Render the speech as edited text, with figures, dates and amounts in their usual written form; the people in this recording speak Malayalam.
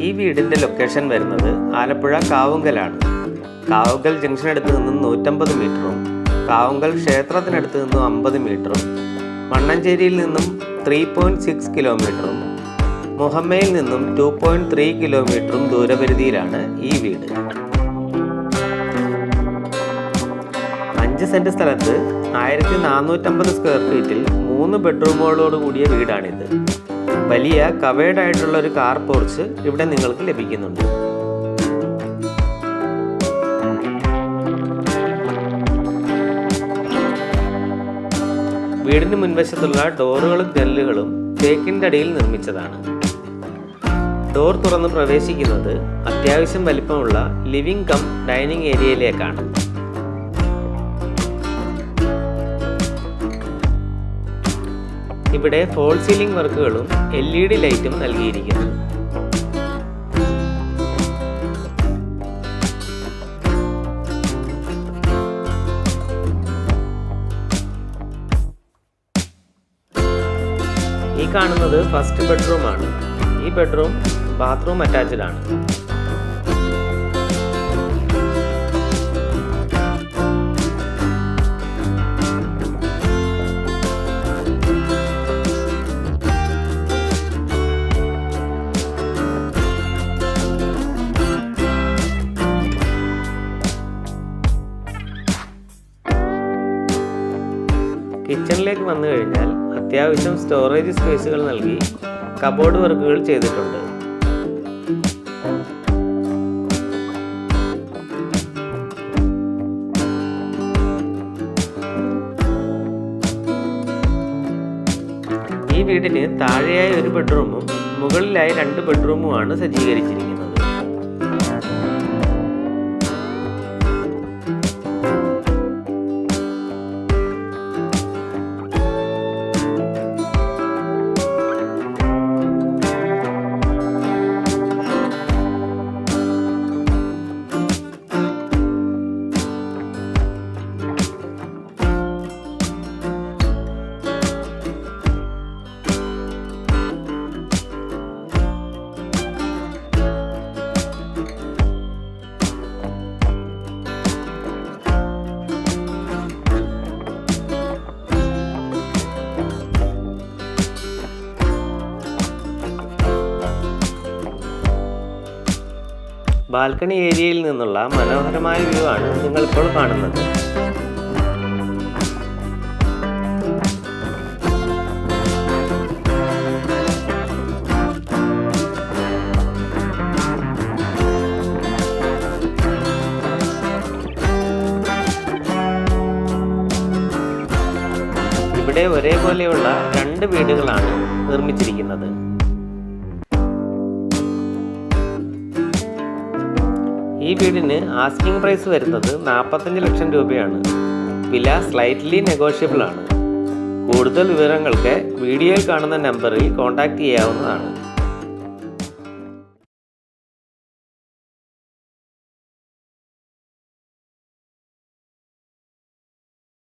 ഈ വീടിൻ്റെ ലൊക്കേഷൻ വരുന്നത് ആലപ്പുഴ കാവുങ്കലാണ്. കാവുങ്കൽ ജംഗ്ഷൻ അടുത്ത് നിന്നും 150 മീറ്ററും കാവുങ്കൽ ക്ഷേത്രത്തിനടുത്ത് നിന്നും 50 മീറ്ററും മണ്ണഞ്ചേരിയിൽ നിന്നും 3.6 കിലോമീറ്ററും മുഹമ്മയിൽ നിന്നും 2.3 കിലോമീറ്ററും ദൂരപരിധിയിലാണ് ഈ വീട്. 5 സെൻറ് സ്ഥലത്ത് 1450 സ്ക്വയർ ഫീറ്റിൽ 3 ബെഡ്റൂമുകളോട് കൂടിയ വീടാണിത്. വലിയ കവേർഡ് ആയിട്ടുള്ള ഒരു കാർ പോർച്ച് ഇവിടെ നിങ്ങൾക്ക് ലഭിക്കുന്നുണ്ട്. വീടിന് മുൻവശത്തുള്ള ഡോറുകളും ജനലുകളും തേക്കിൻ്റെ അടിയിൽ നിർമ്മിച്ചതാണ്. ഡോർ തുറന്ന് പ്രവേശിക്കുന്നത് അത്യാവശ്യം വലിപ്പമുള്ള ലിവിംഗ് കം ഡൈനിങ് ഏരിയയിലേക്കാണ്. ഇവിടെ ഫോൾ സീലിംഗ് വർക്കുകളും LED ലൈറ്റും നൽകിയിരിക്കുന്നു. ഈ കാണുന്നത് ഫസ്റ്റ് ബെഡ്റൂം ആണ്. ഈ ബെഡ്റൂം ബാത്റൂം അറ്റാച്ച്ഡ് ആണ്. കിച്ചണിലേക്ക് വന്നു കഴിഞ്ഞാൽ അത്യാവശ്യം സ്റ്റോറേജ് സ്പേസുകൾ നൽകി കബോർഡ് വർക്കുകൾ ചെയ്തിട്ടുണ്ട്. ഈ വീടിന് താഴെയായി ഒരു ബെഡ്റൂമും മുകളിലായി 2 ബെഡ്റൂമുമാണ് സജ്ജീകരിച്ചിരിക്കുന്നത്. ബാൽക്കണി ഏരിയയിൽ നിന്നുള്ള മനോഹരമായ വ്യൂ ആണ് നിങ്ങളിപ്പോൾ കാണുന്നത്. ഇവിടെ ഒരേപോലെയുള്ള 2 വീടുകളാണ് നിർമ്മിച്ചിരിക്കുന്നത്. ഈ വീടിന് ആസ്കിംഗ് പ്രൈസ് വരുന്നത് 45 ലക്ഷം രൂപയാണ്. വില സ്ലൈറ്റ്ലി നെഗോഷ്യബിൾ ആണ്. കൂടുതൽ വിവരങ്ങൾക്ക് വീഡിയോയിൽ കാണുന്ന നമ്പറിൽ കോൺടാക്റ്റ് ചെയ്യാവുന്നതാണ്.